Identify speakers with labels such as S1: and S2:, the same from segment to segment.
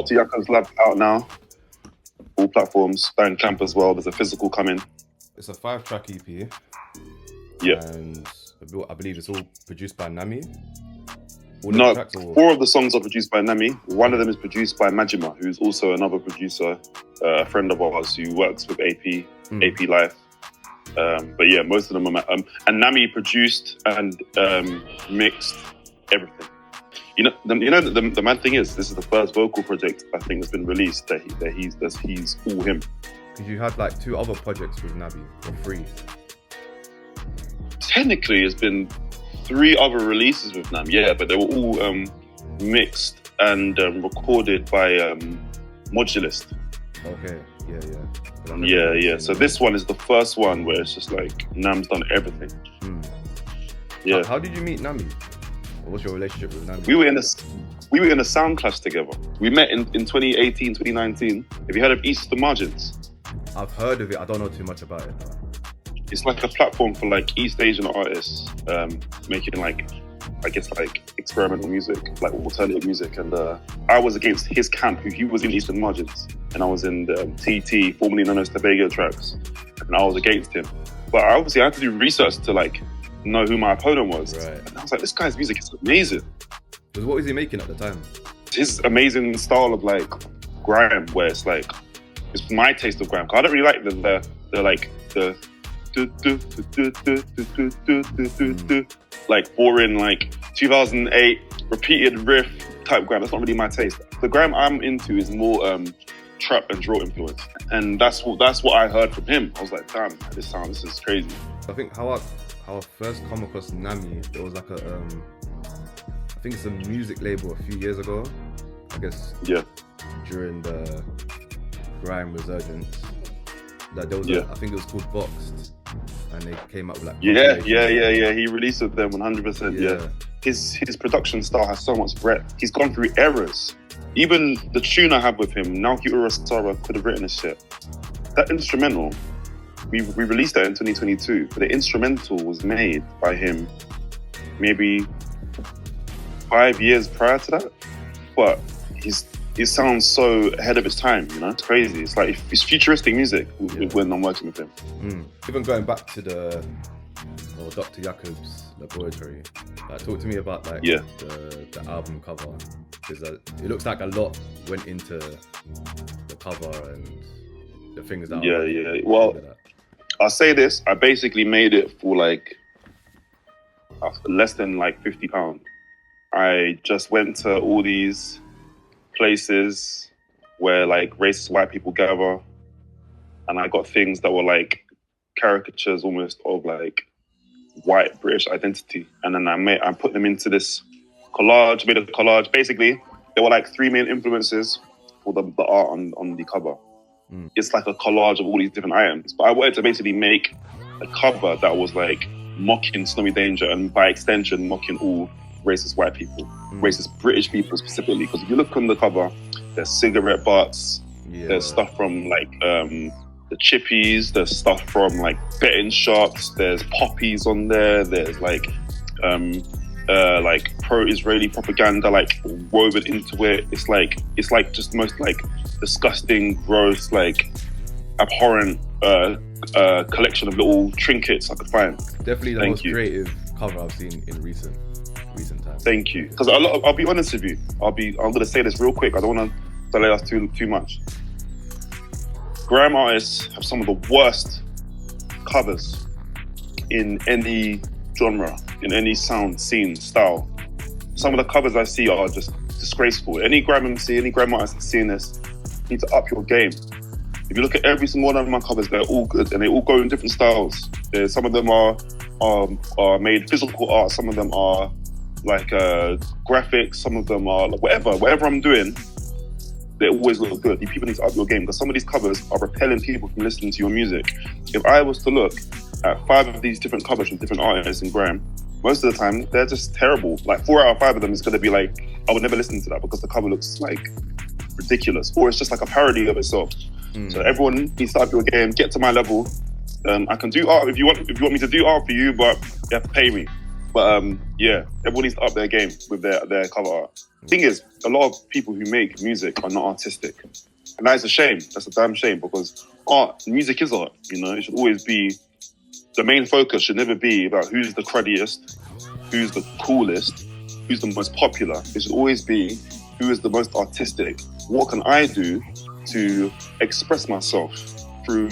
S1: Dr Yakubs Lab Out Now. All platforms, Bandcamp as well. There's a physical coming.
S2: It's a 5-track EP.
S1: Yeah.
S2: And I believe it's all produced by Nammy.
S1: No, 4 of the songs are produced by Nammy. One of them is produced by Majima, who's also another producer, a friend of ours who works with AP Life. But yeah, most of them are... and Nammy produced and mixed everything. The mad thing is, this is the first vocal project I think that's been released that he's all him.
S2: Because you had like 2 other projects with Nammy, or 3.
S1: Technically, it's been 3 other releases with Nammy, yeah, but they were all mixed and recorded by Modulist.
S2: Okay,
S1: yeah. So this one is the first one where it's just like Nam's done everything. Yeah.
S2: How did you meet Nammy? What's your relationship with Nammy?
S1: We were in a sound class together. We met in 2018, 2019. Have you heard of East of the Margins?
S2: I've heard of it. I don't know too much about it.
S1: It's like a platform for like East Asian artists making like, I guess like experimental music, like alternative music. And I was against his camp. He was in Eastern Margins, and I was in the TT, formerly known as Tobago Tracks, and I was against him. But I had to do research to like know who my opponent was.
S2: Right.
S1: And I was like, this guy's music is amazing.
S2: Because what was he making at the time?
S1: His amazing style of like grime, where it's like, it's my taste of grime. Cause I don't really like the like boring like 2008 repeated riff type grime. That's not really my taste. The grime I'm into is more trap and drill influence, and that's what I heard from him. I was like, damn, this is crazy.
S2: I think how I first come across Nammy, it was like I think it's a music label a few years ago, I guess.
S1: Yeah.
S2: During the grime resurgence, that there was I think it was called Boxed, and they came up with like
S1: yeah. He released with them 100%. Yeah. His production style has so much breadth. He's gone through eras. Even the tune I have with him, Naoki Urasawa, could have written this shit. That instrumental, we released that in 2022, but the instrumental was made by him maybe 5 years prior to that. But he sounds so ahead of its time, you know? It's crazy. It's like, it's futuristic music when I'm working with him.
S2: Even going back to Dr Yakubs Laboratory, talk to me about like the album cover, because it looks like a lot went into the cover and the things that
S1: Well, I'll say this, I basically made it for like less than like £50. I just went to all these places where like racist white people gather, and I got things that were like caricatures almost of like white British identity, and then I put them into this collage, made a collage. Basically, there were like 3 main influences for the art on the cover. It's like a collage of all these different items, but I wanted to basically make a cover that was like mocking Snowy Danger, and by extension mocking all racist white people, racist British people specifically. Because if you look on the cover, there's cigarette butts, there's stuff from like the chippies, there's stuff from like betting shops, there's poppies on there, there's like pro-Israeli propaganda like woven into it. It's like just most like disgusting, gross, like abhorrent collection of little trinkets I could find.
S2: Definitely the most creative cover I've seen in recent times.
S1: Thank you. Because I'll be honest with you. I'm gonna say this real quick. I don't want to delay us too much. Grime artists have some of the worst covers in any genre, in any sound, scene, style. Some of the covers I see are just disgraceful. Any grime MC, any grime artist that's seeing this, you need to up your game. If you look at every single one of my covers, they're all good and they all go in different styles. Some of them are made physical art, some of them are like graphics, some of them are like whatever I'm doing, they always look good. You people need to up your game, because some of these covers are repelling people from listening to your music. If I was to look at 5 of these different covers from different artists in grime, most of the time they're just terrible. Like 4 out of 5 of them is going to be like, I would never listen to that because the cover looks like ridiculous, or it's just like a parody of itself. So everyone needs to up your game, get to my level. I can do art if you want me to do art for you, but you have to pay me. But yeah, everyone needs to up their game with their cover art. Thing is, a lot of people who make music are not artistic. And that is a shame. That's a damn shame, because music is art, you know? It should always be, the main focus should never be about who's the cruddiest, who's the coolest, who's the most popular. It should always be who is the most artistic. What can I do to express myself through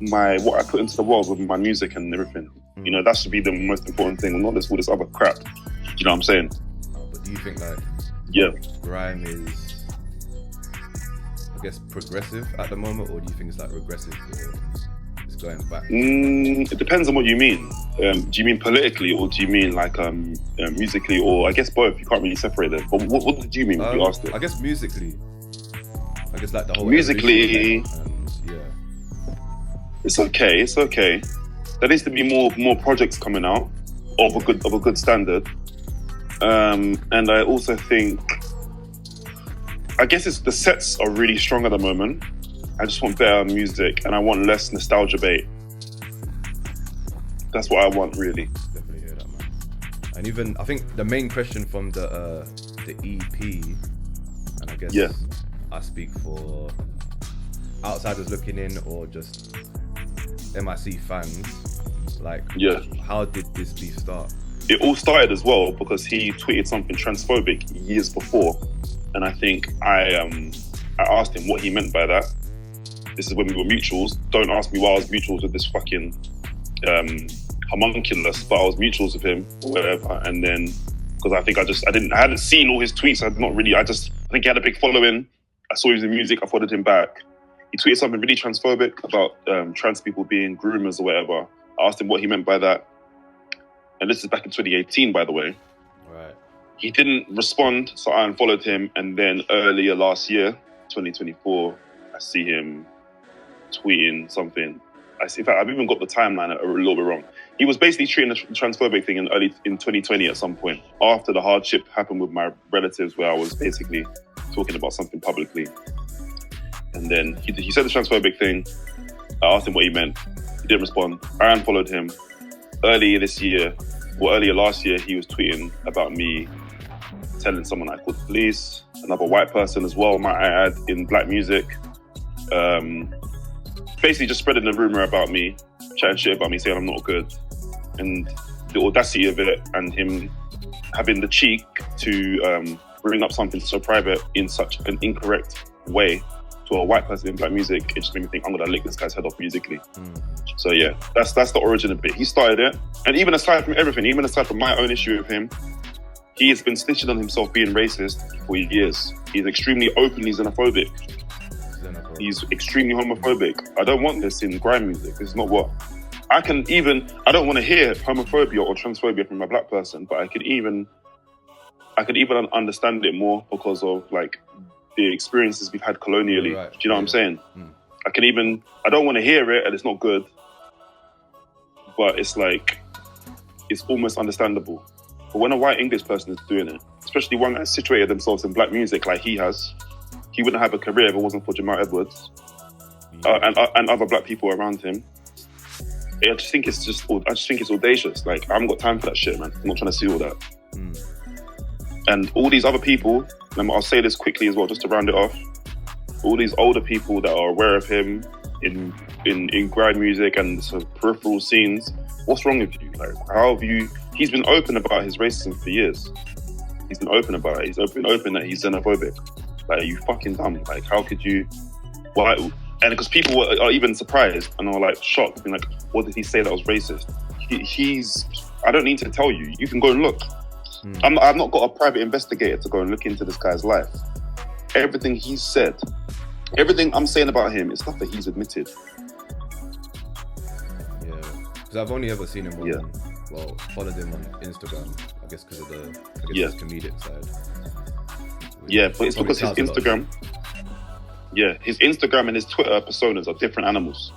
S1: what I put into the world with my music and everything? You know, that should be the most important thing, not all this other crap. You know what I'm saying?
S2: But do you think like grime is, I guess, progressive at the moment, or do you think it's like regressive, or it's going back?
S1: It depends on what you mean. Do you mean politically, or do you mean like musically, or I guess both? You can't really separate them. But what did you mean when you asked it?
S2: I guess musically. I guess like the whole
S1: musically. It's okay. It's okay. There needs to be more projects coming out of a good standard. And I also think, I guess the sets are really strong at the moment. I just want better music, and I want less nostalgia bait. That's what I want, really.
S2: Definitely hear that, man. And even I think the main question from the EP, and I guess I speak for outsiders looking in, or just M.I.C fans, like, how did this beef start?
S1: It all started as well because he tweeted something transphobic years before, and I think I asked him what he meant by that. This is when we were mutuals. Don't ask me why I was mutuals with this fucking homunculus, but I was mutuals with him or whatever. And then, because I think I hadn't seen all his tweets. I think he had a big following. I saw his music. I followed him back. He tweeted something really transphobic about trans people being groomers or whatever. I asked him what he meant by that. And this is back in 2018, by the way.
S2: Right.
S1: He didn't respond, so I unfollowed him. And then earlier last year, 2024, I see him tweeting something. In fact, I've even got the timeline a little bit wrong. He was basically treating the transphobic thing in 2020 at some point, after the hardship happened with my relatives, where I was basically talking about something publicly. And then he said the transphobic thing. I asked him what he meant. He didn't respond. I unfollowed him. Earlier last year, he was tweeting about me telling someone I called the police, another white person as well, might I add, in black music. Basically just spreading the rumor about me, chatting shit about me, saying I'm not good. And the audacity of it, and him having the cheek to bring up something so private in such an incorrect way to a white person in black music, it just made me think, I'm gonna lick this guy's head off musically. So yeah, that's the origin of it. He started it, and even aside from everything, even aside from my own issue with him, he has been snitching on himself being racist for years. He's extremely openly xenophobic. He's extremely homophobic. I don't want this in grime music. This is not what I don't want to hear homophobia or transphobia from a black person, but I could even understand it more because of like the experiences we've had colonially. Right. Do you know what I'm saying? I don't want to hear it, and it's not good, but it's like, it's almost understandable. But when a white English person is doing it, especially one that's situated themselves in black music like he has, he wouldn't have a career if it wasn't for Jamal Edwards and other black people around him. I just think it's audacious. Like, I haven't got time for that shit, man. I'm not trying to see all that. And all these other people, and I'll say this quickly as well, just to round it off. All these older people that are aware of him in grime music and sort of peripheral scenes, what's wrong with you? Like, how have you? He's been open about his racism for years. He's been open about it. He's been open that he's xenophobic. Like, you fucking dumb. Like, how could you? Why? And because people are even surprised and are like shocked, being like, what did he say that was racist? I don't need to tell you. You can go and look. I've not got a private investigator to go and look into this guy's life. Everything he's said, everything I'm saying about him is stuff that he's admitted.
S2: Yeah, because I've only ever seen him followed him on Instagram, I guess because of his comedic side.
S1: Yeah, but it's because his Instagram, his Instagram and his Twitter personas are different animals.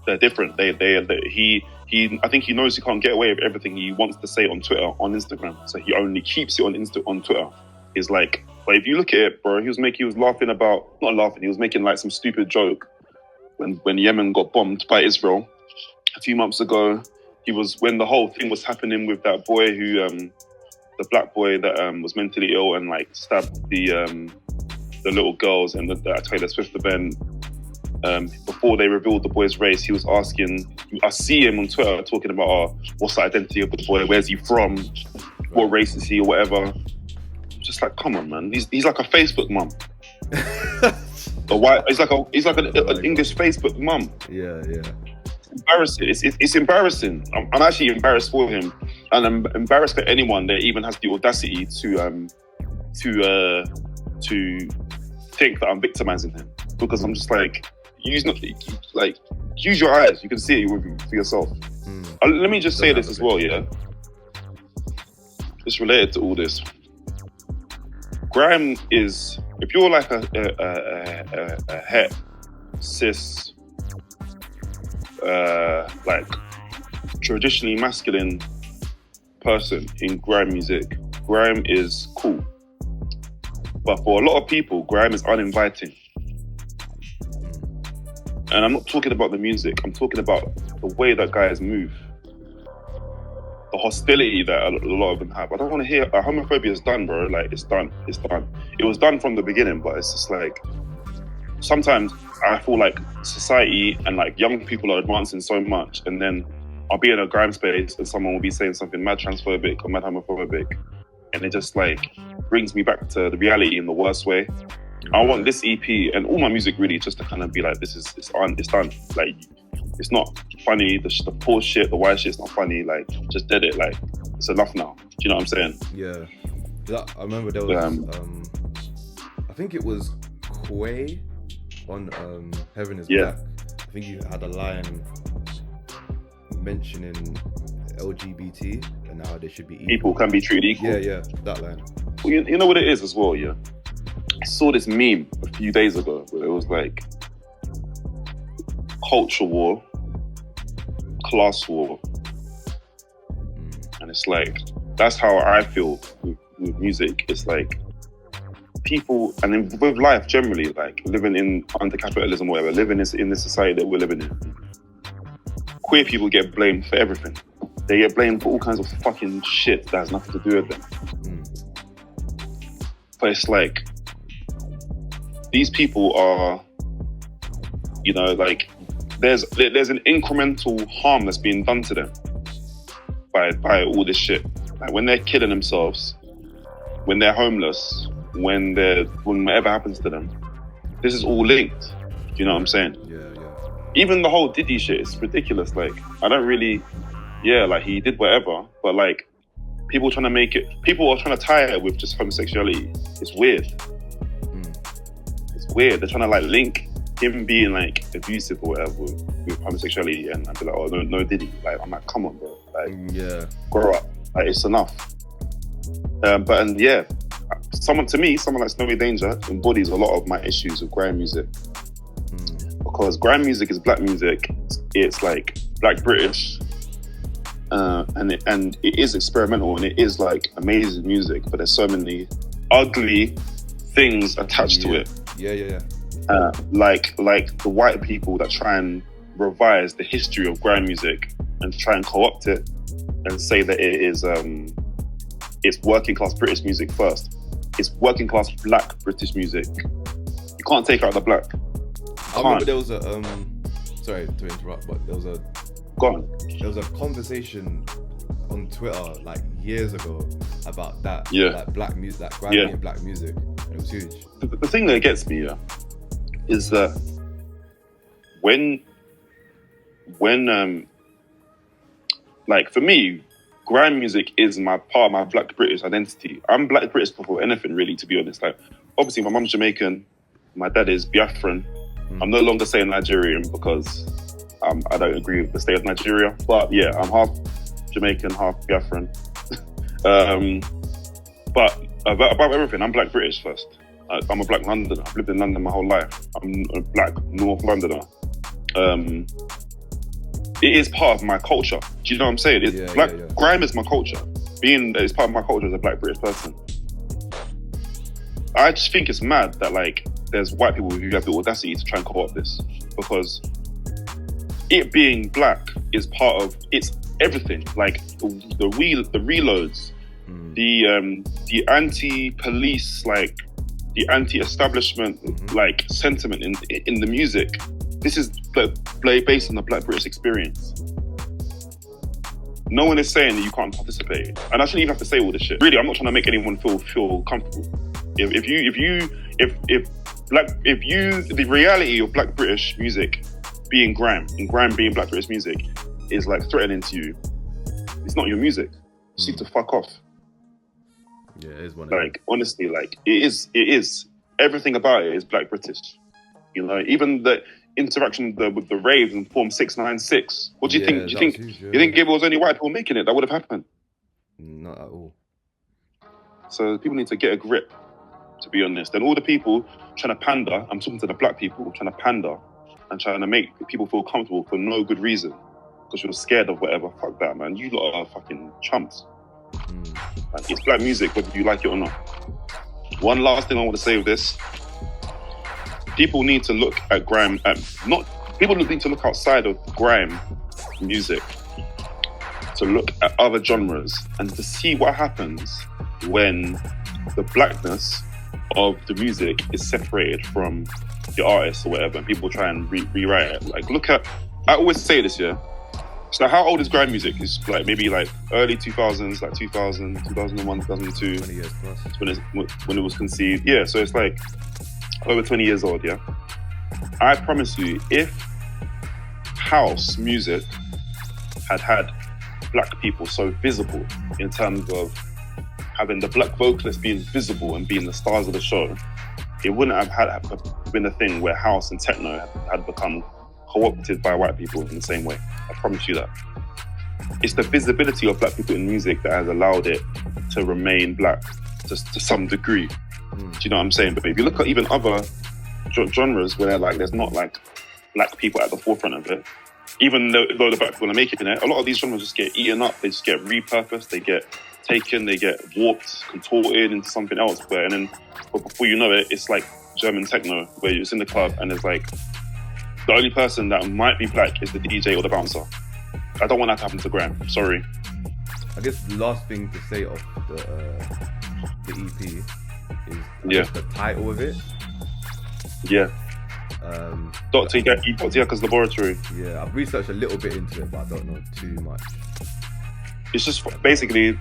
S1: They're different. I think he knows he can't get away with everything he wants to say on Twitter, on Instagram. So he only keeps it on Twitter. It's like, but if you look at it, bro, he was making like some stupid joke when Yemen got bombed by Israel a few months ago. he was, when the whole thing was happening with that boy who, the black boy that was mentally ill and like stabbed the little girls in the Taylor Swift event. Before they revealed the boy's race, he was asking, I see him on Twitter talking about, oh, what's the identity of the boy? Where's he from? What race is he or whatever? I'm just like, come on, man. He's like a Facebook mum. He's like an English Facebook mum.
S2: Yeah.
S1: Embarrassing. It's embarrassing. I'm actually embarrassed for him, and I'm embarrassed for anyone that even has the audacity to think that I'm victimizing him, because I'm just like, use your eyes. You can see it for yourself. Let me just say this as well, yeah. It's related to all this. Grime is, if you're like a het, cis, like traditionally masculine person in grime music, grime is cool. But for a lot of people, grime is uninviting. And I'm not talking about the music, I'm talking about the way that guys move. The hostility that a lot of them have. I don't want to hear, homophobia is done, bro. Like, it's done. It was done from the beginning, but it's just like, sometimes I feel like society and like young people are advancing so much, and then I'll be in a grime space and someone will be saying something mad transphobic or mad homophobic, and it just like brings me back to the reality in the worst way. I want this EP and all my music really just to kind of be like, it's done. Like, it's not funny, the poor shit, the white shit's not funny, like, just did it, like, it's enough now. Do you know what I'm saying?
S2: Yeah. I remember there was, I think it was Quay on Heaven is Black. I think you had a line mentioning LGBT and how they should be equal.
S1: People can be treated equal.
S2: Yeah, that line.
S1: Well, you know what it is as well, yeah? I saw this meme a few days ago where it was like, culture war, class war. And it's like, that's how I feel with music. It's like, people, and with life generally, like living under capitalism or whatever, living in this society that we're living in, queer people get blamed for everything. They get blamed for all kinds of fucking shit that has nothing to do with them. But it's like, these people are, you know, like, there's an incremental harm that's being done to them by all this shit. Like, when they're killing themselves, when they're homeless, when whatever happens to them, this is all linked. Do you know what I'm saying?
S2: Yeah.
S1: Even the whole Diddy shit is ridiculous. Like, I don't really, like, he did whatever, but like, people are trying to tie it with just homosexuality. It's weird. It's weird. They're trying to like link him being like abusive or whatever with homosexuality, and I'd be like, oh, no Diddy. Like, I'm like, come on, bro. Like, grow up. Like, it's enough. Someone like Snowy Danger embodies a lot of my issues with grime music. Because grime music is black music. It's like black British, and it is experimental, and it is like amazing music. But there's so many ugly things attached to it.
S2: Yeah.
S1: Like the white people that try and revise the history of grime music and try and co-opt it and say that it is it's working class British music first. It's working class black British music. You can't take out the black.
S2: I remember there was a sorry to interrupt, but there was a conversation on Twitter like years ago about that, like black music, like grime and black music. And it was huge.
S1: The thing that gets me is that when like, for me, grime music is part of my black British identity. I'm black British before anything, really, to be honest. Like, obviously my mum's Jamaican, my dad is Biafran. I'm no longer saying Nigerian because I don't agree with the state of Nigeria. But yeah, I'm half Jamaican, half Biafran. But above everything, I'm black British first. I'm a black Londoner. I've lived in London my whole life. I'm a black North Londoner. It is part of my culture. Do you know what I'm saying? Grime is my culture. It's part of my culture as a black British person. I just think it's mad that like there's white people who have the audacity to try and co-opt this, because it being black is part of, it's everything, like the reloads, the anti-police, like the anti-establishment, like sentiment in the music. This is based on the Black British experience. No one is saying that you can't participate, and I shouldn't even have to say all this shit. Really, I'm not trying to make anyone feel comfortable. If the reality of Black British music being grime and grime being Black British music is like threatening to you, it's not your music. You need to fuck off.
S2: Yeah, it is one.
S1: Like honestly, like it is. Everything about it is Black British. You know, even the interaction with the raves and Form 696. What do you think? Do you think huge, you think if it was only white people making it, that would have happened?
S2: Not at all.
S1: So people need to get a grip, to be honest. And all the people trying to pander, I'm talking to the Black people trying to pander and trying to make people feel comfortable for no good reason, because you're scared of whatever. Fuck that, man. You lot are fucking chumps. Like, it's Black music, whether you like it or not. One last thing I want to say with this. People need to look at grime, people need to look outside of grime music to look at other genres and to see what happens when the blackness of the music is separated from the artist or whatever, and people try and rewrite it. Like, look at, I always say this, yeah? So how old is grime music? It's like maybe like early 2000s, like 2000, 2001, 2002.
S2: 20 years plus.
S1: When it was conceived. Yeah, so it's like over 20 years old, yeah? I promise you, if house music had Black people so visible in terms of having the Black vocalists being visible and being the stars of the show, it wouldn't have been a thing where house and techno had become co-opted by white people in the same way. I promise you that. It's the visibility of Black people in music that has allowed it to remain Black to some degree. Do you know what I'm saying? But if you look at even other genres where like there's not like Black people at the forefront of it, even though the Black people are making it, a lot of these genres just get eaten up. They just get repurposed. They get taken. They get warped, contorted into something else. But before you know it, it's like German techno where you're in the club and it's like the only person that might be Black is the DJ or the bouncer. I don't want that to happen to grime. Sorry.
S2: I guess the last thing to say of the EP is just the title of it.
S1: Yeah. Dr. Yakubs Laboratory.
S2: Yeah, I've researched a little bit into it, but I don't know too much.
S1: It's just basically,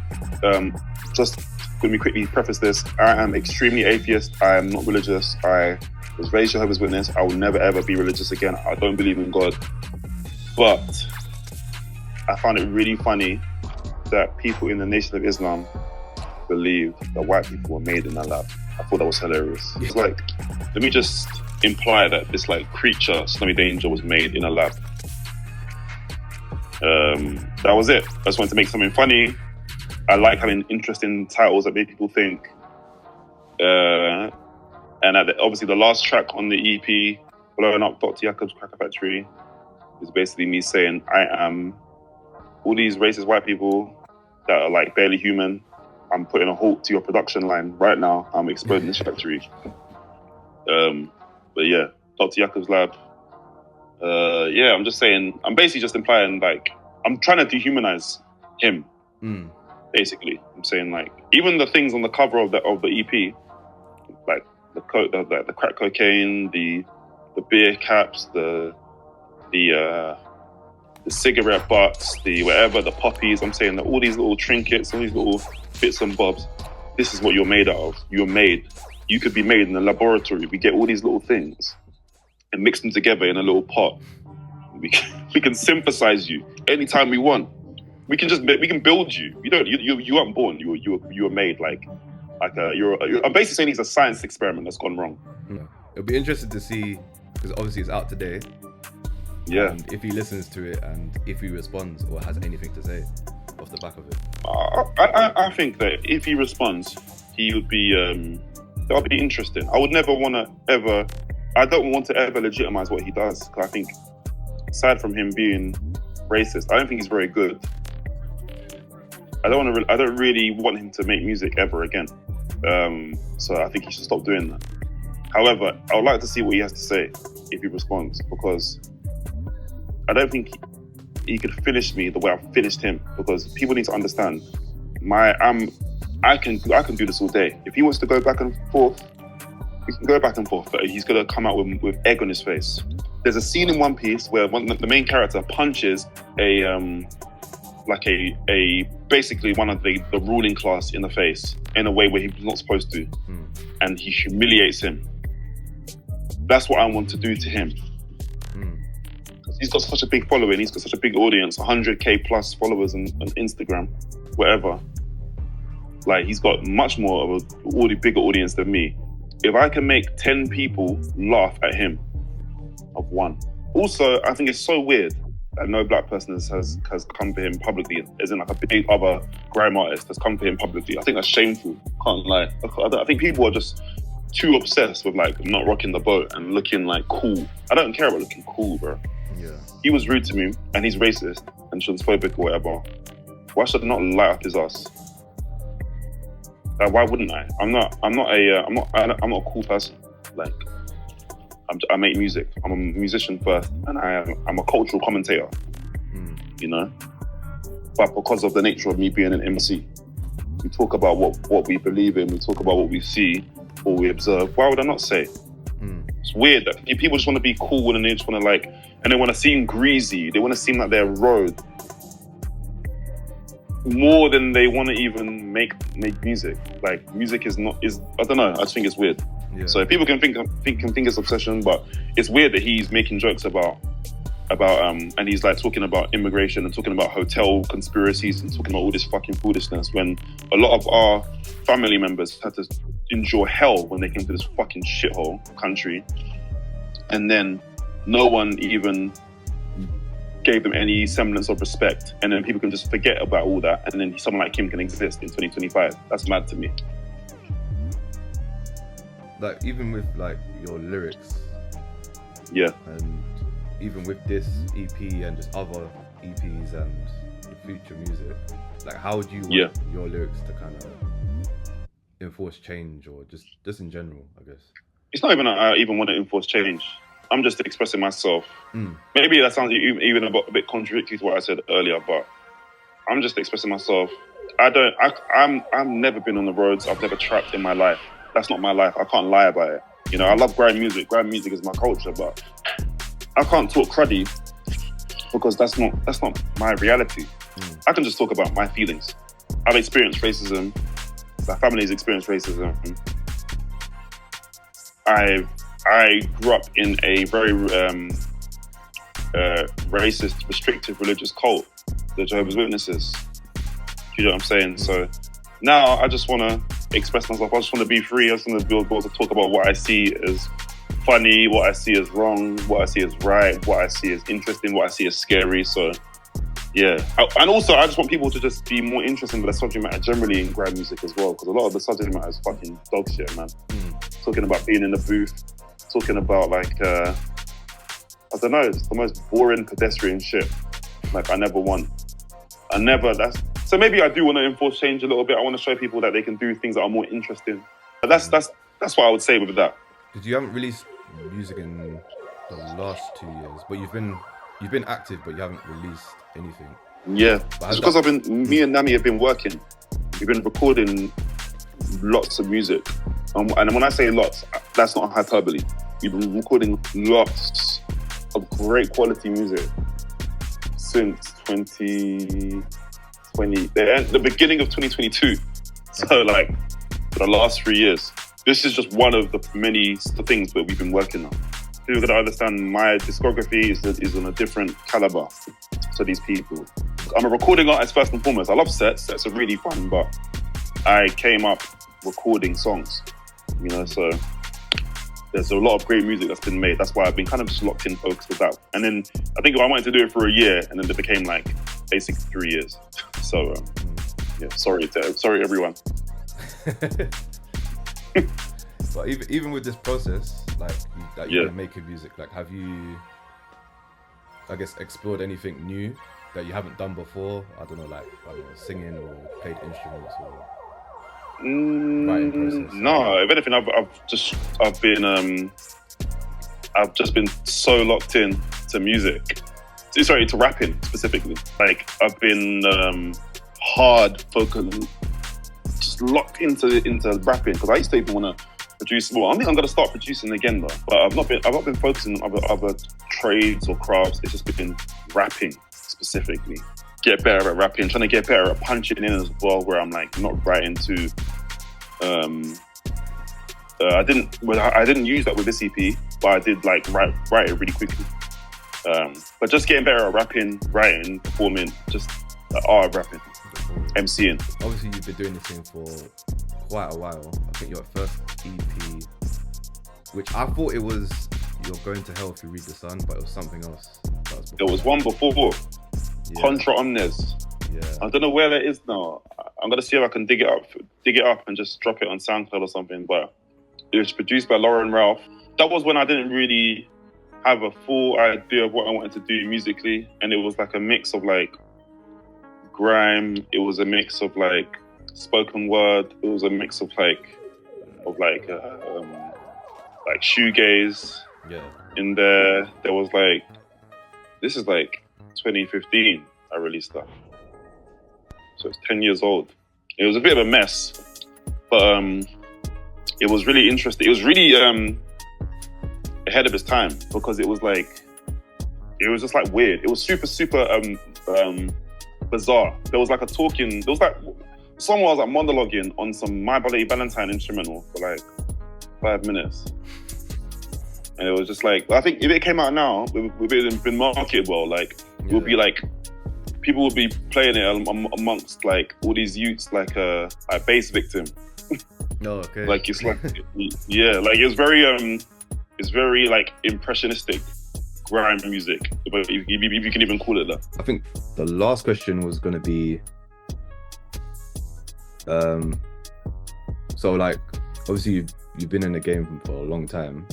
S1: just let me quickly preface this. I am extremely atheist. I am not religious. I was raised Jehovah's Witness. I will never ever be religious again. I don't believe in God. But I found it really funny that people in the Nation of Islam believe that white people were made in a lab. I thought that was hilarious. It's like, let me just imply that this like creature, Snowy Danger, was made in a lab. That was it. I just wanted to make something funny. I like having interesting titles that make people think. And obviously the last track on the EP, Blowing Up Dr. Yakubs Cracker Factory, is basically me saying I am all these racist white people that are like barely human. I'm putting a halt to your production line right now. I'm exploding this factory. But yeah, Dr. Yakubs Lab. Yeah, I'm just saying, I'm basically just implying like, I'm trying to dehumanize him. Basically, I'm saying like, even the things on the cover of the EP, like the crack cocaine, the beer caps, the cigarette butts, the whatever, the poppies. I'm saying that all these little trinkets, all these little bits and bobs, this is what you're made out of. You could be made in a laboratory. We get all these little things and mix them together in a little pot. We can synthesize you anytime we want. We can build you. You aren't born. You were made I'm basically saying he's a science experiment that's gone wrong.
S2: It'll be interesting to see, because obviously it's out today.
S1: Yeah.
S2: And if he listens to it and if he responds or has anything to say off the back of it.
S1: I think that if he responds, he would be that'll be interesting. I don't want to ever legitimize what he does, because I think aside from him being racist, I don't think he's very good. I don't really want him to make music ever again. So I think he should stop doing that. However, I would like to see what he has to say if he responds, because I don't think he could finish me the way I've finished him, because people need to understand I can do this all day. If he wants to go back and forth, we can go back and forth, but he's gonna come out with egg on his face. There's a scene in One Piece where the main character punches basically one of the ruling class in the face in a way where he's not supposed to, and he humiliates him. That's what I want to do to him. He's got such a big following, he's got such a big audience, 100k plus followers on Instagram, whatever. Like, he's got much more of a bigger audience than me. If I can make 10 people laugh at him, I've won. Also, I think it's so weird that no black person has come for him publicly, as in like a big other grime artist has come for him publicly. I think that's shameful, can't lie. I think people are just too obsessed with like not rocking the boat and looking like cool. I don't care about looking cool, bro.
S2: Yeah.
S1: He was rude to me and he's racist and transphobic or whatever. Why should I not light up his ass? Why wouldn't I? I'm not a cool person. Like, I make music. I'm a musician first, and I'm a cultural commentator. You know, but because of the nature of me being an MC, we talk about what we believe in. We talk about what we see or we observe. Why would I not say? It's weird that people just want to be cool and they just want to like, and they want to seem greasy. They want to seem like they're road more than they want to even make music. Like, music is I don't know. I just think it's weird. Yeah. So people can think it's obsession, but it's weird that he's making jokes about and he's like talking about immigration and talking about hotel conspiracies and talking about all this fucking foolishness, when a lot of our family members had to endure hell when they came to this fucking shithole country, and then no one even gave them any semblance of respect, and then people can just forget about all that, and then someone like him can exist in 2025. That's mad to me.
S2: Like, even with like your lyrics,
S1: yeah,
S2: and even with this EP and just other EPs and the future music, like, how do you want your lyrics to kind of enforce change, or just in general, I guess?
S1: It's not even I even want to enforce change. I'm just expressing myself. Maybe that sounds even a bit contradictory to what I said earlier, but I'm just expressing myself. I've never been on the roads. I've never trapped in my life. That's not my life. I can't lie about it. You know, I love grime music. Grime music is my culture, but I can't talk cruddy because that's not my reality. I can just talk about my feelings. I've experienced racism. My family's experienced racism. I grew up in a very racist, restrictive religious cult, the Jehovah's Witnesses. You know what I'm saying? So now I just want to express myself. I just want to be free. I just want to be able to talk about what I see as funny, what I see as wrong, what I see as right, what I see as interesting, what I see as scary. So yeah. And also I just want people to just be more interested in the subject matter generally in grime music as well, because a lot of the subject matter is fucking dog shit, man. Talking about being in the booth, talking about like, I don't know, it's the most boring pedestrian shit. Like, so maybe I do want to enforce change a little bit. I want to show people that they can do things that are more interesting. But that's what I would say with that.
S2: Because you haven't released music in the last 2 years, but you've been active, but you haven't released anything.
S1: Yeah, it's because me and Nammy have been working. We've been recording lots of music. And when I say lots, that's not hyperbole. We've been recording lots of great quality music since 2020, the beginning of 2022. So like, for the last 3 years. This is just one of the many things that we've been working on. You've got to understand my discography is on a different caliber to these people. I'm a recording artist first and foremost. I love sets. Sets are really fun, but I came up recording songs, you know, so there's a lot of great music that's been made. That's why I've been kind of just locked in, focused with that. And then I think I wanted to do it for a year, and then it became like basically 3 years. So yeah, sorry everyone.
S2: But even with this process, like that you've been making music, like, have you, I guess, explored anything new that you haven't done before? I don't know, singing or played instruments or writing process?
S1: No, if anything, I've just been so locked in to music. sorry, to rapping specifically. Like I've been hard focused, just locked into rapping because I used to even want to produce. Well, I think I'm gonna start producing again though. But I've not been focusing on other trades or crafts. It's just been rapping specifically. Get better at rapping, trying to get better at punching in as well, where I'm like not writing to I didn't use that with this EP, but I did like write it really quickly. But just getting better at rapping, writing, performing, just rapping, MCing.
S2: Obviously you've been doing this thing for quite a while. I think your first EP, which I thought it was You're Going to Hell If You Read the Sun, but it was something else.
S1: There was one before. Yeah. Contra Omnez.
S2: Yeah.
S1: I don't know where that is now. I'm gonna see if I can dig it up and just drop it on SoundCloud or something. But it was produced by Lauren Ralph. That was when I didn't really have a full idea of what I wanted to do musically, and it was like a mix of like grime. It was a mix of like spoken word. It was a mix of like shoegaze.
S2: Yeah.
S1: In there was like, this is like 2015 I released that, so it's 10 years old. It was a bit of a mess, but it was really interesting. It was really ahead of its time because it was just like weird. It was super bizarre. There was like someone was like monologuing on some My Bloody Valentine instrumental for like 5 minutes. And it was just like, I think if it came out now, it would have been marketed well. Like, it would be like, people would be playing it amongst like all these youths, like a bass victim.
S2: No, okay.
S1: Like it's like, yeah, like it's very like impressionistic grime music, if you can even call it that.
S2: I think the last question was going to be, so like, obviously you've been in the game for a long time.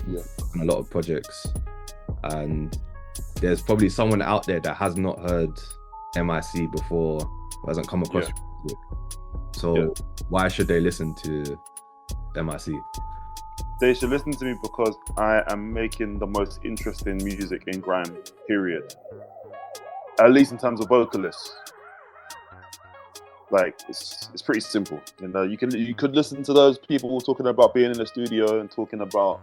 S2: Yeah. On a lot of projects, and there's probably someone out there that has not heard M.I.C before, or hasn't come across music. So why should they listen to M.I.C?
S1: They should listen to me because I am making the most interesting music in grime, period. At least in terms of vocalists. Like, it's pretty simple. You know, you could listen to those people talking about being in the studio and talking about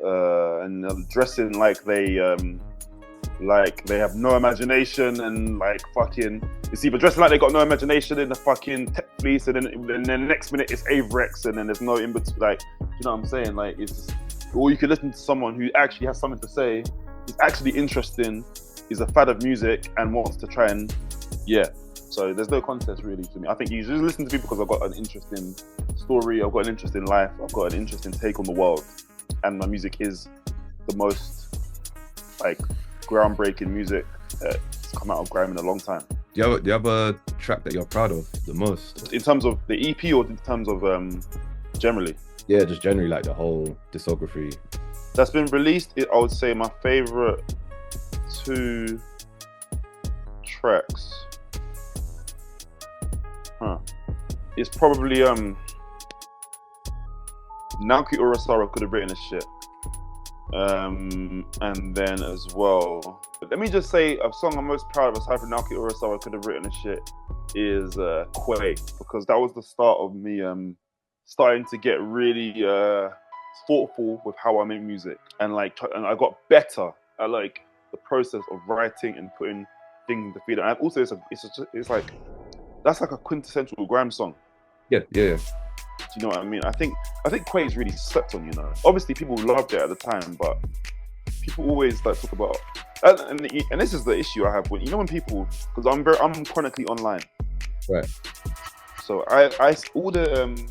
S1: and dressing like they have no imagination, and like fucking, it's either dressing like they got no imagination in the fucking tech fleece, and then the next minute it's Averex, and then there's no in between. Like, do you know what I'm saying? Like, it's, or you could listen to someone who actually has something to say, is actually interesting, is a fan of music, and wants to try and So there's no contest really to me. I think you just listen to me because I've got an interesting story, I've got an interesting life, I've got an interesting take on the world, and my music is the most like groundbreaking music that's come out of grime in a long time.
S2: Do you have a track that you're proud of the most?
S1: In terms of the EP or in terms of generally?
S2: Yeah, just generally, like the whole discography.
S1: That's been released, I would say my favorite 2 tracks. It's probably Naoki Urasawa Could Have Written This Shit. And then as well, let me just say a song I'm most proud of aside from Naoki Urasawa Could Have Written This Shit is Quay, because that was the start of me starting to get really thoughtful with how I make music, and I got better at like the process of writing and putting things into feed. And also it's like, that's like a quintessential grime song.
S2: Yeah.
S1: Do you know what I mean? I think Quay is really slept on, you know. Obviously people loved it at the time, but people always like talk about, and this is the issue I have when people, because I'm chronically online.
S2: Right.
S1: So I all the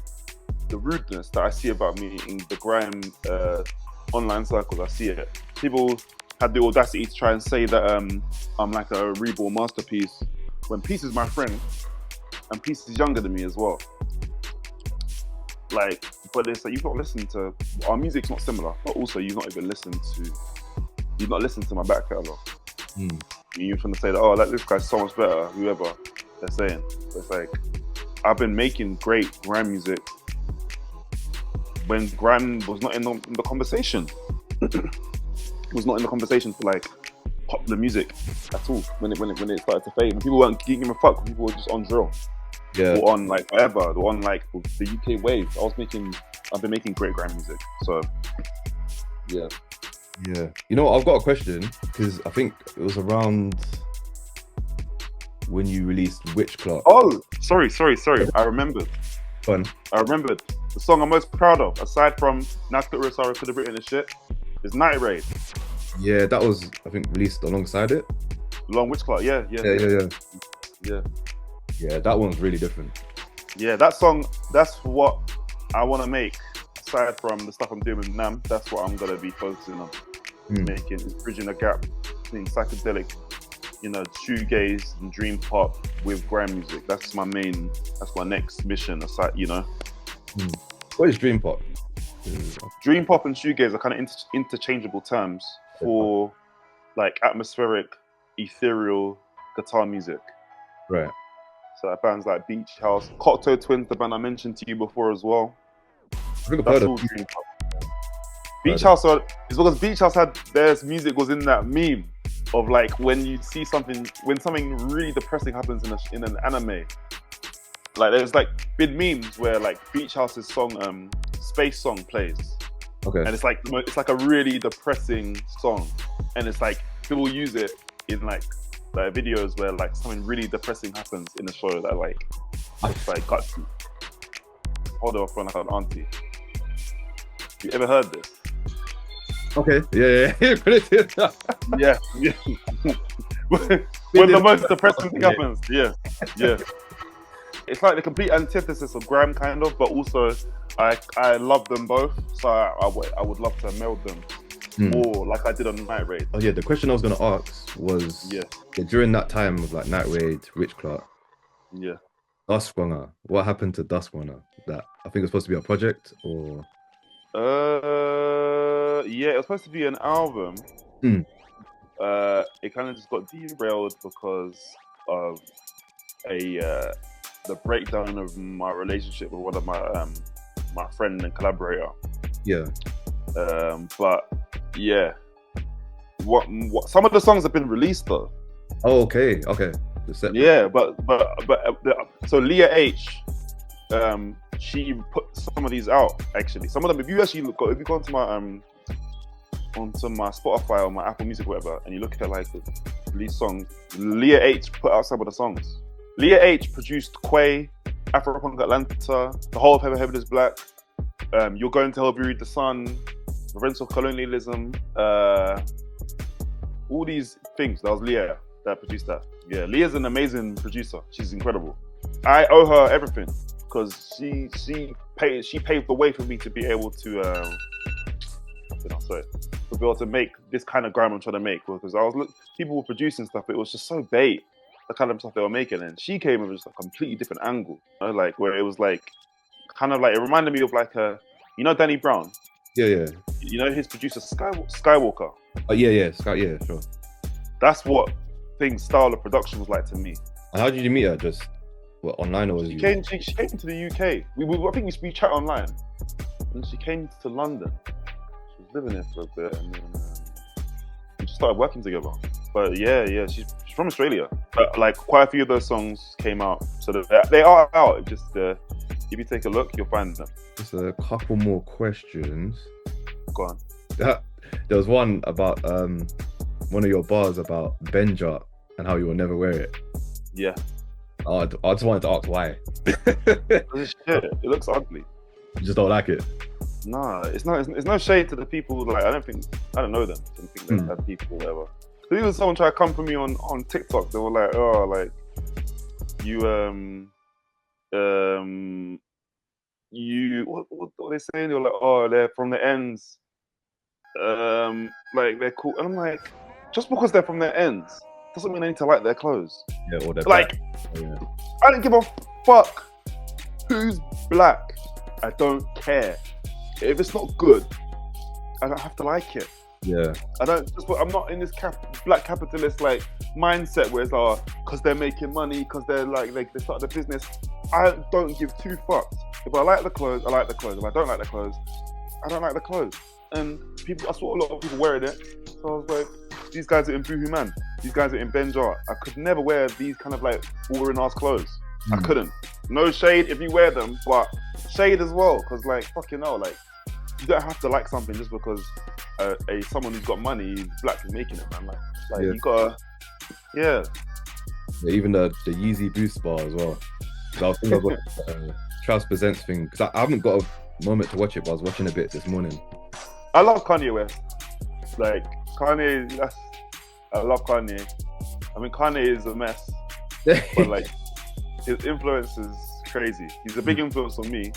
S1: rudeness that I see about me in the grime online circles, I see it. People had the audacity to try and say that I'm like a reborn masterpiece, when Peace is my friend, and Peace is younger than me as well. Like, but it's like, you've not listened to, our music's not similar, but also you've not listened to my back catalogue. You're trying to say that, oh, like, this guy's so much better, whoever they're saying. So it's like, I've been making great grime music when grime was not in the conversation. It was not in the conversation for like popular music at all when it started to fade. When people weren't giving a fuck, people were just on drill.
S2: Yeah.
S1: Or on like whatever, or on like the UK wave. I've been making great grime music. So yeah.
S2: Yeah. You know what, I've got a question, because I think it was around when you released Witch Clock.
S1: Oh, sorry. I remembered.
S2: Fun.
S1: I remembered. The song I'm most proud of, aside from Nas Sorry could have written this shit, is Night Raid.
S2: Yeah, that was, I think, released alongside it.
S1: Along Witch Clock, yeah.
S2: Yeah, that one's really different.
S1: Yeah, that song, that's what I want to make. Aside from the stuff I'm doing with Nam, that's what I'm gonna be focusing on making, is bridging the gap between psychedelic, shoegaze and Dreampop with grime music. That's my next mission. Aside,
S2: What is Dreampop?
S1: Dreampop and shoegaze are kind of interchangeable terms for like atmospheric, ethereal guitar music.
S2: Right.
S1: So that bands like Beach House, Cocteau Twins, the band I mentioned to you before as well.
S2: I think
S1: That's all Dreampop. Beach House is because Beach House had their music was in that meme of like when something really depressing happens in an anime. Like there's like big memes where like Beach House's song Space Song plays.
S2: Okay.
S1: And it's like a really depressing song. And it's like people use it in like videos where like something really depressing happens in the show that like it's like got you. Hold on front like an auntie. You ever heard this?
S2: Okay. Yeah.
S1: Yeah. When the most depressing thing happens. Yeah. It's like the complete antithesis of grime, kind of, but also I love them both, so I would love to meld them more like I did on Night Raid.
S2: Oh yeah, the question I was gonna ask was during that time of like Night Raid, Witch Clock, Duskrunner. What happened to Duskrunner? That I think it was supposed to be a project, or
S1: it was supposed to be an album. It kind of just got derailed because of the breakdown of my relationship with one of my friend and collaborator.
S2: Yeah.
S1: But yeah, what some of the songs have been released though.
S2: Oh, okay.
S1: Yeah, but so Leah H, she put some of these out actually. Some of them, if you go onto my Spotify or my Apple Music, whatever, and you look at like the release songs, Leah H put out some of the songs. Leah H produced Quay, Afropunk Atlanta, The Whole of Heaven is Black, You're Going to Help You Read the Sun, Revenge of Colonialism, all these things. That was Leah that produced that. Yeah, Leah's an amazing producer. She's incredible. I owe her everything because she paved the way for me to be able to to be able to make this kind of grime I'm trying to make. Because people were producing stuff, but it was just so bait, the kind of stuff they were making, and she came with just a completely different angle, like where it was like kind of like, it reminded me of like Danny Brown.
S2: Yeah.
S1: His producer Skywalker.
S2: Oh yeah, sure.
S1: That's what style of production was like to me.
S2: And how did you meet her? Just online, or was
S1: she came to the UK. I think we chat online, and she came to London. She was living there for a bit, and then we just started working together. But yeah, she's from Australia. But like quite a few of those songs came out, so they are out. Just if you take a look, you'll find them.
S2: Just a couple more questions.
S1: Go on.
S2: There was one about one of your bars about Benjart and how you will never wear it.
S1: Yeah.
S2: I just wanted to ask why.
S1: Shit, it looks ugly.
S2: You just don't like it?
S1: Nah, it's no shade to the people. Like I don't know them. I don't think they have people, whatever. But even someone tried to come for me on TikTok. They were like, "Oh, like you what are they saying?" They were like, "Oh, they're from the ends. Like they're cool." And I'm like, just because they're from their ends doesn't mean I need to like their clothes.
S2: Yeah, or they're
S1: like,
S2: yeah.
S1: I don't give a fuck who's black. I don't care. If it's not good, I don't have to like it.
S2: Yeah.
S1: I'm not in this black capitalist like mindset where it's because they're making money, because they're like they started a business. I don't give two fucks. If I like the clothes, I like the clothes. If I don't like the clothes, I don't like the clothes. And I saw a lot of people wearing it, so I was like, these guys are in Boohoo Man. These guys are in Benjart. I could never wear these kind of like boring ass clothes. I couldn't. No shade if you wear them, but shade as well, because like fucking hell, like you don't have to like something just because someone who's got money, black, is making it, man. Like you gotta, yeah.
S2: Even the Yeezy Boost bar as well. I was thinking about Travs Presents thing, because I haven't got a moment to watch it, but I was watching a bit this morning.
S1: I love Kanye West. Like Kanye, I love Kanye. I mean, Kanye is a mess, but like his influence is crazy. He's a big influence on me.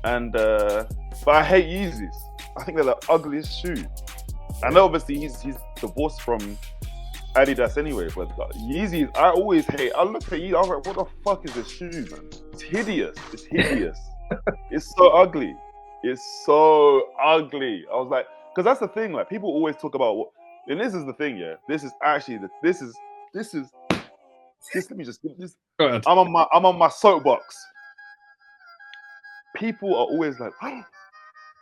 S1: But I hate Yeezys. I think they're the ugliest shoe. I know obviously he's divorced from Adidas anyway, but Yeezys, I always hate. I looked at Yeezys, I was like, what the fuck is this shoe, man? It's hideous. It's hideous. It's so ugly. It's so ugly. I was like, because that's the thing, like people always talk about what, and this is the thing, yeah. This is actually this. Let me just give this. I'm on my soapbox. People are always like, oh,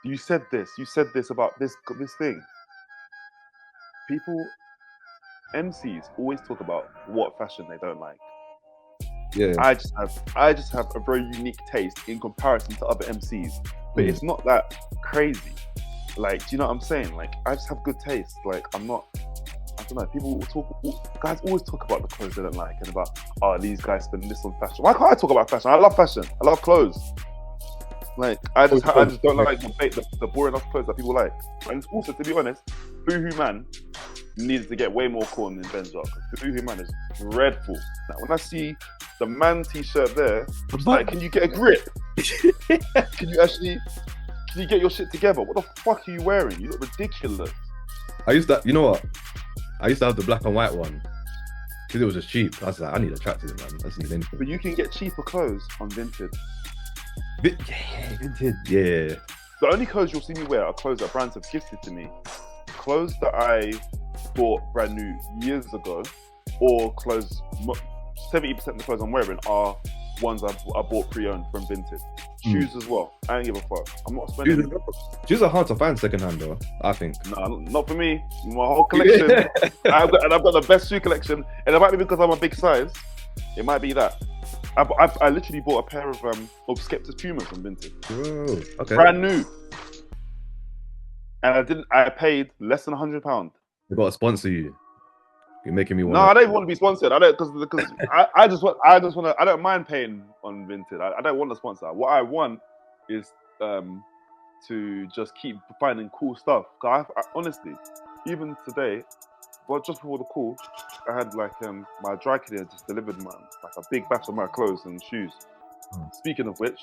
S1: you said this about this thing. People, MCs always talk about what fashion they don't like.
S2: Yeah.
S1: I just have a very unique taste in comparison to other MCs, but it's not that crazy. Like, do you know what I'm saying? Like, I just have good taste. Like, I don't know. Guys always talk about the clothes they don't like and about, oh, these guys spend this on fashion. Why can't I talk about fashion? I love fashion. I love clothes. Like, I just don't like the boring ass clothes that people like. And also, to be honest, Boohoo Man needs to get way more corn than Benjart, because Boohoo Man is dreadful. Now, when I see the man t-shirt there, I'm like, can you get a grip? Can you get your shit together? What the fuck are you wearing? You look ridiculous.
S2: You know what? I used to have the black and white one because it was just cheap. I was like, I need a tracksuit, man. That's the
S1: But you can get cheaper clothes on Vinted.
S2: Vinted, yeah.
S1: The only clothes you'll see me wear are clothes that brands have gifted to me. Clothes that I bought brand new years ago, or clothes, 70% of the clothes I'm wearing are ones I bought pre-owned from Vinted. Shoes as well. I don't give a fuck. I'm not spending.
S2: Shoes are hard to find secondhand though, I think.
S1: No, not for me. My whole collection. I've got the best shoe collection, and it might be because I'm a big size. It might be that. I literally bought a pair of Skepta's Pumas from Vinted.
S2: Whoa, okay.
S1: Brand new. And I paid less than £100.
S2: They got to sponsor you. You're making me want.
S1: No, I don't even want to be sponsored. I don't, because I just want to. I don't mind paying on Vinted. I don't want a sponsor. What I want is to just keep finding cool stuff. Cause I honestly, even today, well, just before the call, I had like my dry cleaner just delivered a big batch of my clothes and shoes. Speaking of which,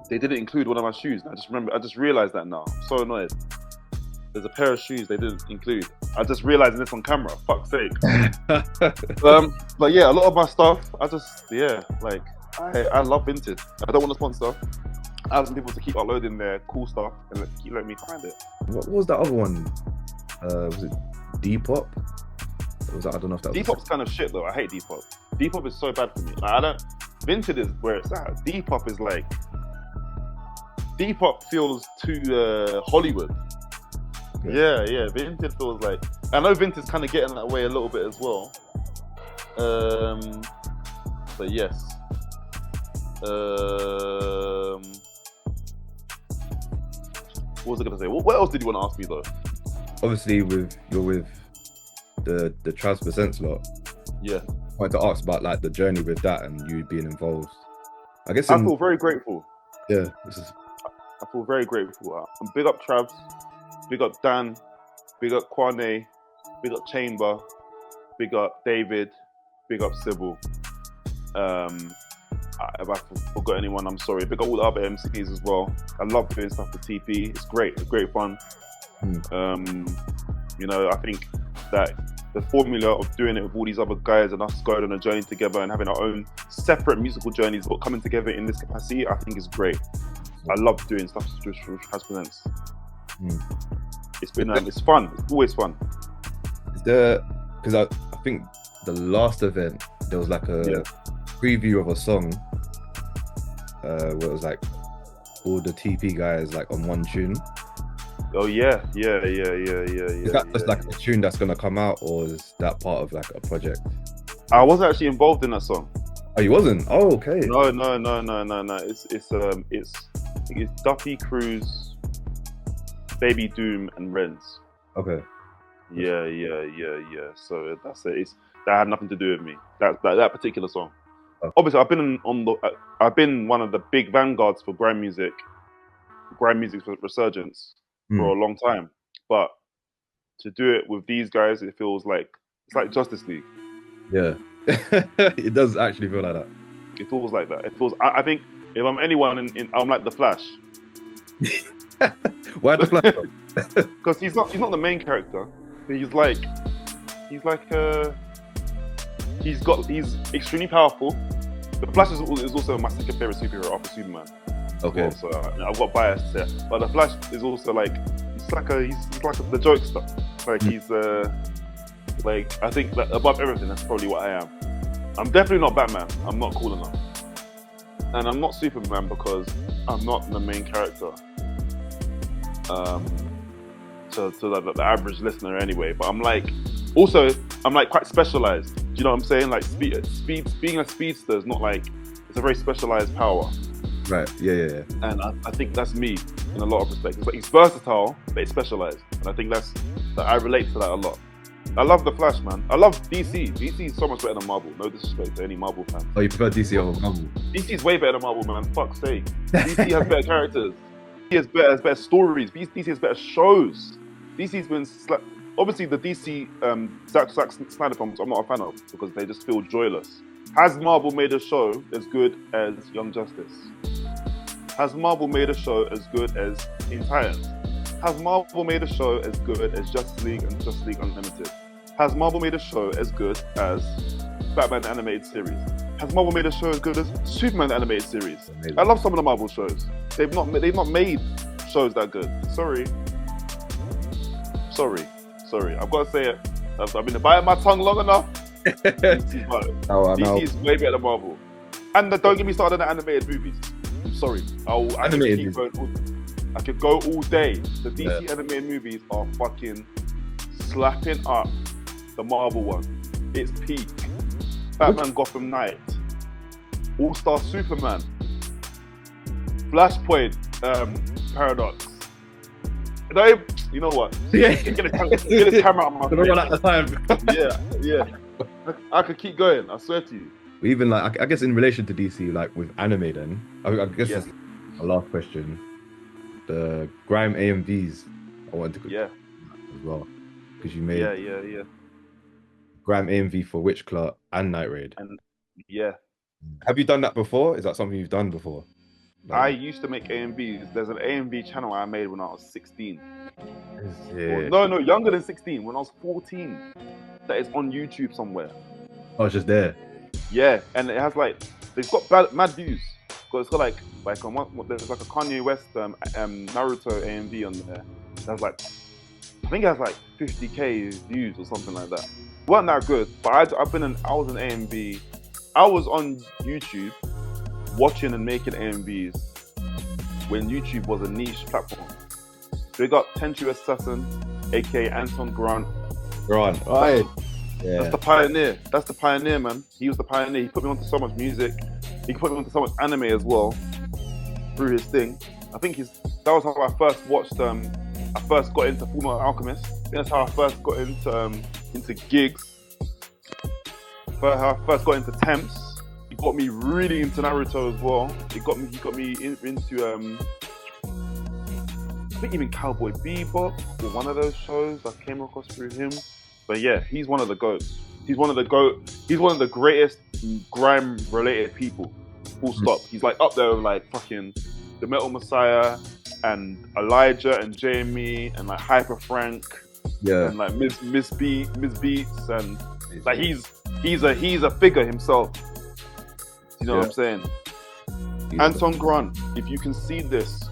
S1: they didn't include one of my shoes. I just realized that now. I'm so annoyed. There's a pair of shoes they didn't include. I just realized this on camera. Fuck's sake. But yeah, a lot of my stuff, I love Vinted. I don't want to sponsor. I have some people to keep uploading their cool stuff and keep letting me find it.
S2: What was that other one? Was it Depop? I don't know if that was
S1: Depop's kind of shit though. I hate Depop. Depop is so bad for me. Vinted is where it's at. Depop is like, Depop feels too Hollywood. Yeah. Vinted feels like, I know Vinted's kind of getting that way a little bit as well. But yes. What was I gonna say? What else did you want to ask me though?
S2: Obviously, you're with the Travs Presents lot.
S1: Yeah.
S2: I wanted to ask about like the journey with that and you being involved. I feel
S1: very grateful.
S2: Yeah,
S1: I feel very grateful. I'm big up Travs, big up Dan, big up Kwame, big up Chamber, big up David, big up Sybil. If I forgot anyone, I'm sorry. Big up all the other MCs as well. I love doing stuff with TP. It's great. It's great fun. I think that the formula of doing it with all these other guys and us going on a journey together and having our own separate musical journeys but coming together in this capacity, I think is great. I love doing stuff with Travs Presents. It's been it's fun. It's always fun.
S2: Because I think the last event there was like a preview of a song where it was like all the TP guys like on one tune.
S1: Oh yeah.
S2: Is that just like a tune that's gonna come out, or is that part of like a project?
S1: I wasn't actually involved in that song.
S2: Oh, you wasn't? Oh, okay.
S1: No. It's Duffy, Cruz, Baby Doom, and Renz.
S2: Okay.
S1: Yeah. So that's it. That had nothing to do with me. That particular song. Okay. Obviously, I've been one of the big vanguards for grime music's resurgence for a long time. But to do it with these guys, it feels like it's like Justice League.
S2: Yeah, it does actually feel like that.
S1: It feels like that. It feels. I think if I'm anyone, I'm like the Flash.
S2: Why the Flash?
S1: Because he's not the main character. He's extremely powerful. The Flash is also my second favorite superhero after Superman.
S2: Okay.
S1: Well, so I've got bias there, but the Flash is also like he's like the jokester. Like he's I think that above everything, that's probably what I am. I'm definitely not Batman. I'm not cool enough, and I'm not Superman because I'm not the main character. To the average listener anyway, but I'm like quite specialized. Do you know what I'm saying? Like being a speedster is not like, it's a very specialized power.
S2: Right. Yeah.
S1: And I think that's me in a lot of respects. But he's versatile, but he's specialized, and I think that I relate to that a lot. I love the Flash, man. I love DC. DC is so much better than Marvel. No disrespect to any Marvel fan.
S2: Oh, you prefer DC over Marvel?
S1: DC is way better than Marvel, man. Fuck's sake. DC has better characters. DC has better stories. DC has better shows. DC's been obviously the DC Zack Snyder films I'm not a fan of because they just feel joyless. Has Marvel made a show as good as Young Justice? Has Marvel made a show as good as Teen Titans? Has Marvel made a show as good as Justice League and Justice League Unlimited? Has Marvel made a show as good as Batman the Animated Series? Has Marvel made a show as good as Superman the Animated Series? Amazing. I love some of the Marvel shows. They've not made shows that good. Sorry. I've got to say it. I've been biting my tongue long enough. DC is way better than Marvel. And don't get me started on the animated movies. I'm sorry. I could go all day. The DC animated movies are fucking slapping up the Marvel one. It's peak. Batman Gotham Knight. All-Star Superman. Flashpoint Paradox. You know what? Get this camera out of my face.
S2: Run out of time.
S1: Yeah. I could keep going. I swear to you.
S2: Even like, I guess in relation to DC, like with anime, then I guess that's a last question. The Grime AMVs, I wanted to as well because you made Grime AMV for Witchclaw and Night Raid.
S1: And
S2: have you done that before? Is that something you've done before?
S1: I used to make AMVs. There's an AMV channel I made when I was 16. No, younger than 16. When I was 14. That is on YouTube somewhere.
S2: Oh, it's just there.
S1: Yeah, and it has they've got mad views. Because it's got there's like a Kanye West Naruto AMV on there. That's I think it has 50k views or something like that. It wasn't that good, but I was an AMV. I was on YouTube watching and making AMVs when YouTube was a niche platform. So we got Tenchu Assassin, aka Anton Grant.
S2: Right. Yeah.
S1: That's the pioneer, man. He was the pioneer. He put me onto so much music. He put me onto so much anime as well through his thing. I think that was how I first watched. I first got into Fullmetal Alchemist. I think that's how I first got into gigs. How I first got into Temps. He got me really into Naruto as well. He got me into I think even Cowboy Bebop or one of those shows I came across through him. But yeah, he's one of the GOATs. He's one of the greatest grime-related people. Full stop. He's up there with fucking the Metal Messiah and Elijah and Jamie and Hyper Frank.
S2: Yeah.
S1: And Miss Beats and he's a figure himself. You know what I'm saying? Anton Grant, if you can see this,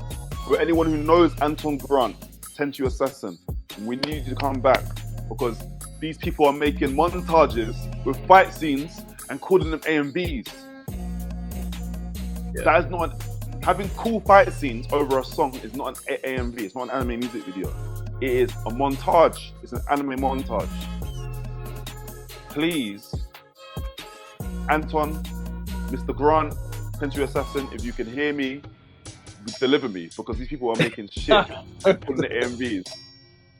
S1: for anyone who knows Anton Grant, Tenchu Assassin, we need you to come back because these people are making montages with fight scenes and calling them AMVs. Yeah. having cool fight scenes over a song is not an AMV. It's not an anime music video. It is a montage. It's an anime montage. Please, Anton, Mr. Grant, Country Assassin, if you can hear me, deliver me, because these people are making shit on the AMVs.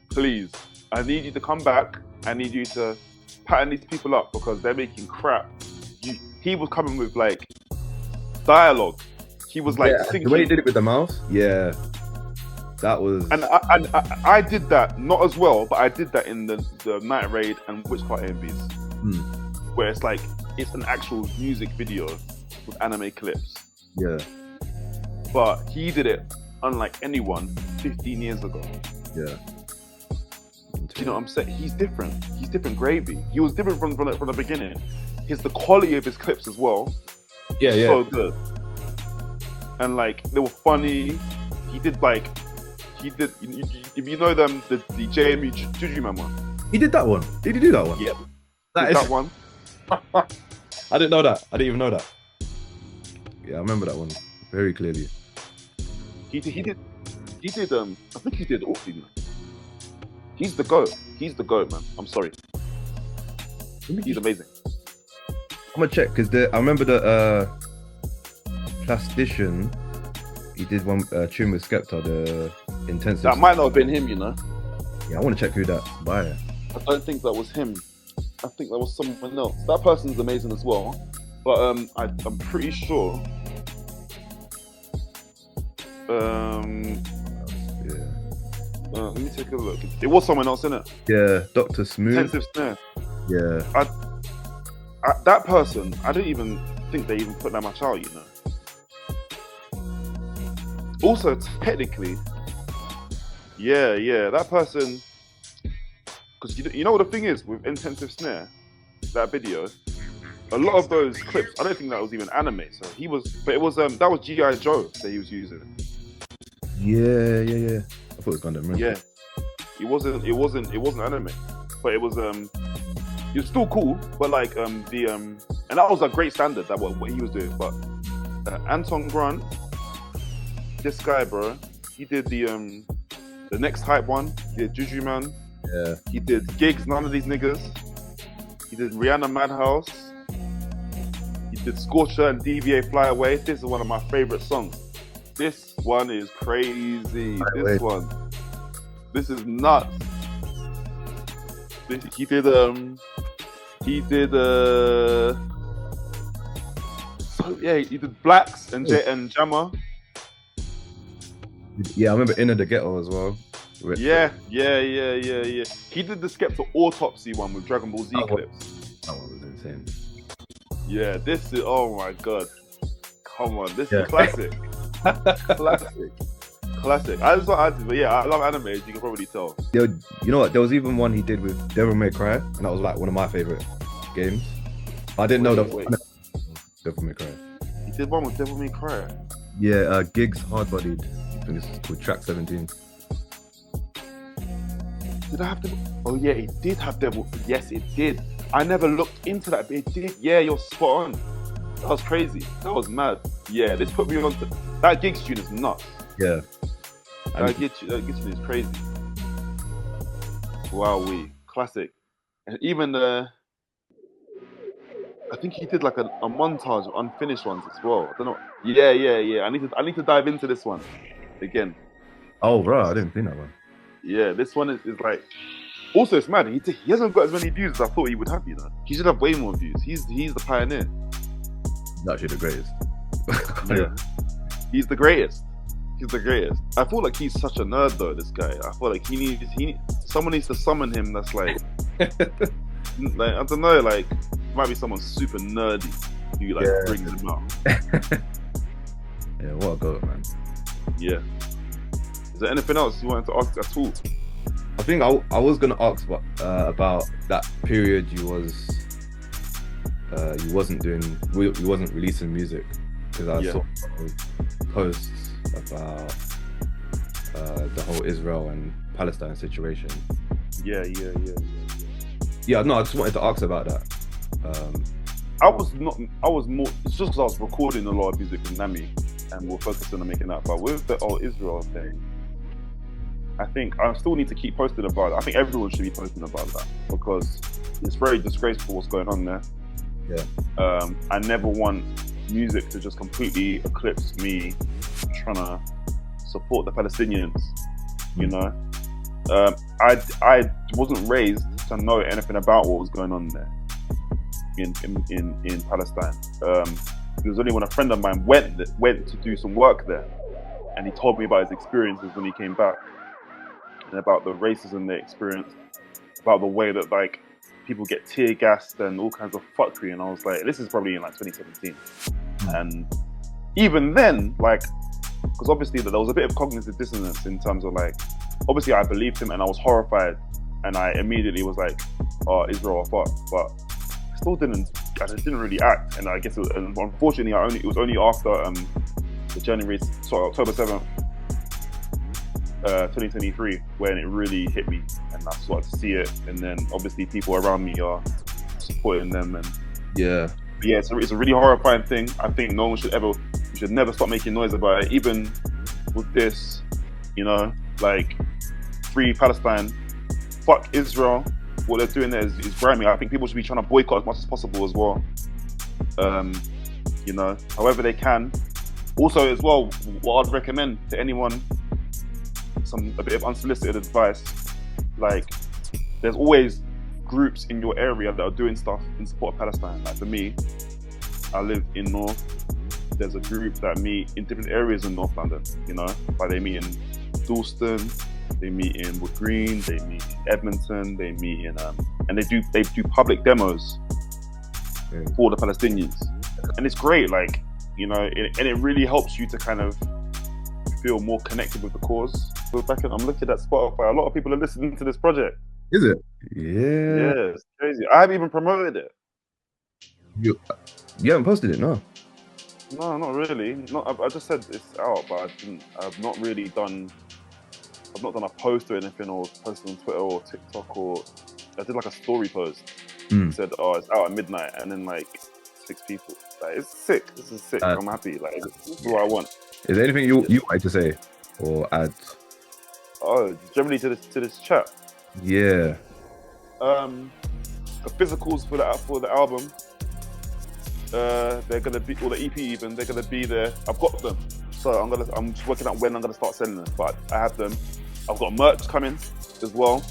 S1: Please, I need you to come back. I need you to pattern these people up because they're making crap. He was coming with like dialogue. He was like singing.
S2: The way he did it with the mouth, yeah, that was.
S1: And I did that not as well, but I did that in the Night Raid and Witchcraft AMVs, where it's like it's an actual music video with anime clips.
S2: Yeah.
S1: But he did it unlike anyone 15 years ago.
S2: Yeah.
S1: Do you know what I'm saying? He's different. He's different gravy. He was different from the beginning. The quality of his clips as well.
S2: Yeah, yeah.
S1: So good. And like they were funny. If you know them, the JMU Juju Man one.
S2: He did that one. Did he do that one?
S1: Yeah.
S2: That
S1: one.
S2: I didn't know that. I didn't even know that. Yeah, I remember that one very clearly.
S1: He did. I think he did all of them. He's the GOAT. He's the GOAT, man. I'm sorry. He's amazing.
S2: I'm gonna check because I remember the Plastician. He did one tune with Skepta, the intensive.
S1: That might not have been him, you know.
S2: Yeah, I want to check who that's by.
S1: I don't think that was him. I think that was someone else. That person's amazing as well, but I'm pretty sure. Let me take a look. It was someone else, innit?
S2: Yeah, Dr. Smooth.
S1: Intensive Snare.
S2: Yeah.
S1: That person, I don't even think they even put that much out, you know. Also, technically, yeah, that person, because you know what the thing is with Intensive Snare, that video, a lot of those clips, I don't think that was even anime. So that was G.I. Joe that he was using.
S2: Yeah. I thought it was Gundam.
S1: Yeah, it wasn't anime, but it was still cool. But like and that was a great standard that what he was doing. But Anton Grant, this guy, bro, he did the next hype one. He did Juju Man.
S2: Yeah.
S1: He did Gigs. None of these niggas. He did Rihanna Madhouse. He did Scorcher and DVA Fly Away. This is one of my favorite songs. This one is crazy. This is nuts. He did Blacks and Jammer.
S2: Yeah, I remember Inner the Ghetto as well.
S1: Yeah. He did the Skepta Autopsy one with Dragon Ball Z clips.
S2: That one was insane.
S1: Yeah, this is, oh my god. Come on, this is classic. Classic. But yeah, I love anime, as you can probably tell.
S2: You know what? There was even one he did with Devil May Cry, and that was like one of my favorite games. I didn't know that. Devil May Cry.
S1: He did one with Devil May Cry.
S2: Yeah, Gigs Hard Bodied. I think this is called Track 17.
S1: Did I have to? Oh yeah, it did have Devil. Yes, it did. I never looked into that, but it did. Yeah, you're spot on. That was crazy. That was mad. Yeah, this put me on to that Gigs tune is nuts.
S2: Yeah.
S1: That Gigs tune is crazy. Wowee. Classic. And even I think he did like a montage of unfinished ones as well. I don't know. Yeah. I need to dive into this one again.
S2: Oh, bro, I didn't think that one.
S1: Yeah, this one is like. Also, it's mad. He hasn't got as many views as I thought he would have. You know, he should have way more views. He's the pioneer.
S2: He's actually the greatest.
S1: Yeah, he's the greatest. I feel like he's such a nerd though. This guy. I feel like someone needs to summon him. That's like I don't know. Like might be someone super nerdy who brings him up.
S2: Yeah, what a goat, man.
S1: Yeah. Is there anything else you wanted to ask at all?
S2: I think I was gonna ask about that period you wasn't releasing music, because I saw posts about the whole Israel and Palestine situation.
S1: Yeah.
S2: No, I just wanted to ask about that.
S1: I was more. It's just because I was recording a lot of music with Nammy, and we'll focus on making that. But with the whole Israel thing, I think I still need to keep posting about it. I think everyone should be posting about that because it's very disgraceful what's going on there.
S2: Yeah.
S1: I never want music to just completely eclipse me trying to support the Palestinians. You know, I wasn't raised to know anything about what was going on there in Palestine. It was only when a friend of mine went to do some work there, and he told me about his experiences when he came back, and about the racism they experienced, about the way that like people get tear gassed and all kinds of fuckery. And I was like, this is probably in like 2017, and even then, like, because obviously there was a bit of cognitive dissonance in terms of like, obviously I believed him and I was horrified, and I immediately was like, oh, Israel or fuck, but I just didn't really act. And I guess and unfortunately it was only after October 7th 2023 when it really hit me, and I started to see it. And then obviously people around me are supporting them, and
S2: yeah,
S1: it's a really horrifying thing. I think no one should never stop making noise about it, even with this, you know, like free Palestine, fuck Israel. What they're doing there is grimy. I think people should be trying to boycott as much as possible as well. You know, however they can. Also, as well, what I'd recommend to anyone, a bit of unsolicited advice, like, there's always groups in your area that are doing stuff in support of Palestine. Like for me, I live in North. There's a group that meet in different areas in North London, you know, like they meet in Dalston, they meet in Wood Green, they meet in Edmonton, they meet in and they do public demos for the Palestinians, and it's great, like, you know, and it really helps you to kind of feel more connected with the cause. So I'm looking at Spotify, a lot of people are listening to this project.
S2: Is it? Yeah.
S1: Yeah, it's crazy. I haven't even promoted it.
S2: You haven't posted it, no?
S1: No, not really. I just said it's out, but I've not done a post or anything, or posted on Twitter or TikTok, or I did like a story post. Said, oh, it's out at midnight, and then like 6 people. Like, it's sick. This is sick. I'm happy. Like, this is what I want. Is
S2: there anything you like to say or add?
S1: Oh, generally to this chat.
S2: Yeah.
S1: The physicals for the album. They're gonna be, or the EP even. They're gonna be there. I've got them. So I'm just working out when I'm gonna start selling them. But I have them. I've got merch coming as well.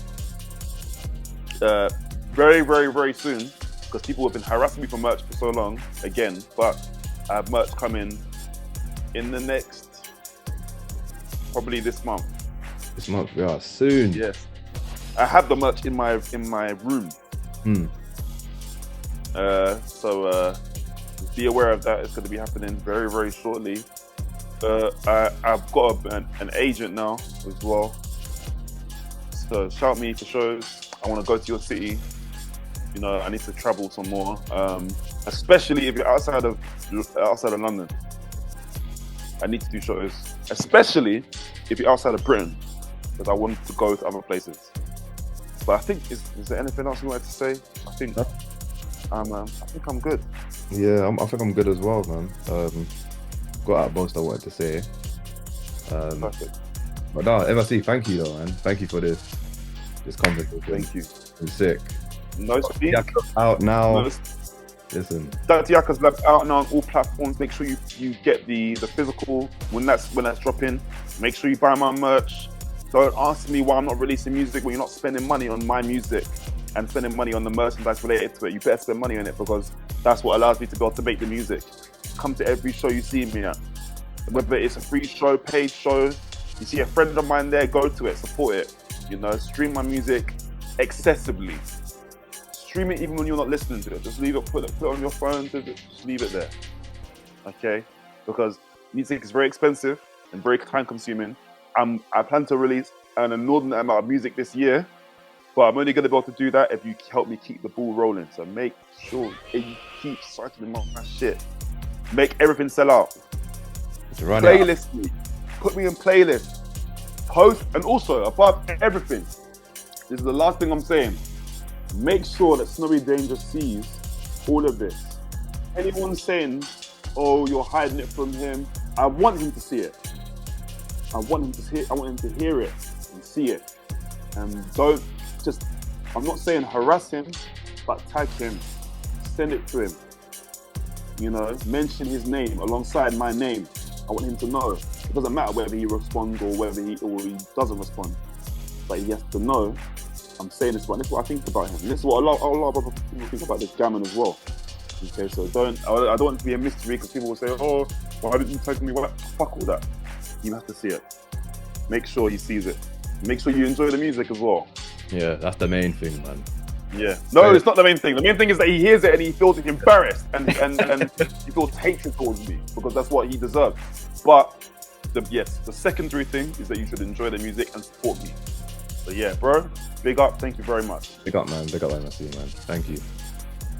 S1: Very, very, very soon, because people have been harassing me for merch for so long. Again, but I have merch coming in the next, probably this month.
S2: This month, yeah, soon.
S1: Yes, I have the merch in my room. So be aware of that. It's going to be happening very, very shortly. I've got an agent now as well. So shout me for shows. I want to go to your city. You know, I need to travel some more, especially if you're outside of London. I need to do shows, especially if you're outside of Britain, because I want to go to other places. But I think, is there anything else you wanted to say? I think I'm good.
S2: Yeah, I think I'm good as well, man. Got out most I wanted to say.
S1: Perfect.
S2: But no, M.I.C, thank you though, man. Thank you for this conversation.
S1: Thank you.
S2: It's sick.
S1: No speak.
S2: Yakubs Out Now. Listen.
S1: Dr Yakubs Lab Out Now on all platforms. Make sure you get the physical when that's dropping. Make sure you buy my merch. Don't ask me why I'm not releasing music when you're not spending money on my music and spending money on the merchandise related to it. You better spend money on it, because that's what allows me to be able to make the music. Come to every show you see me at. Whether it's a free show, paid show, you see a friend of mine there, go to it, support it. You know, stream my music excessively. Stream it even when you're not listening to it. Just leave it, put it on your phone, just leave it there. Okay? Because music is very expensive and very time consuming. I plan to release an inordinate amount of music this year, but I'm only going to be able to do that if you help me keep the ball rolling. So make sure you keep cycling my shit. Make everything sell out. Playlist me. Put me in playlist. Post, and also above everything, this is the last thing I'm saying. Make sure that Snowy Danger sees all of this. Anyone saying, oh, you're hiding it from him,
S3: I want him to see it. I want him to hear it and see it. And don't just, I'm not saying harass him, but tag him, send it to him. You know, mention his name alongside my name. I want him to know. It doesn't matter whether he responds or whether he doesn't respond, but he has to know. I'm saying this, but this is what I think about him. This is what a lot of other people think about this gammon as well. Okay, so I don't want it to be a mystery, because people will say, oh, why didn't you tag me? Fuck all that. You have to see it. Make sure he sees it. Make sure you enjoy the music as well.
S2: Yeah, that's the main thing, man.
S3: Yeah. No, it's not the main thing. The main thing is that he hears it and he feels embarrassed and he feels hatred towards me, because that's what he deserves. But the secondary thing is that you should enjoy the music and support me. So yeah, bro, big up. Thank you very much.
S2: Big up, man. Big up, man. Thank you.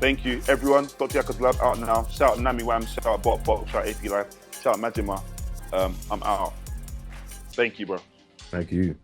S1: Thank you, everyone. Dr Yakubs Lab out now. Shout out Nammy Wams. Shout out Bot. Shout out AP Live. Shout out Majima. I'm out. Thank you, bro.
S2: Thank you.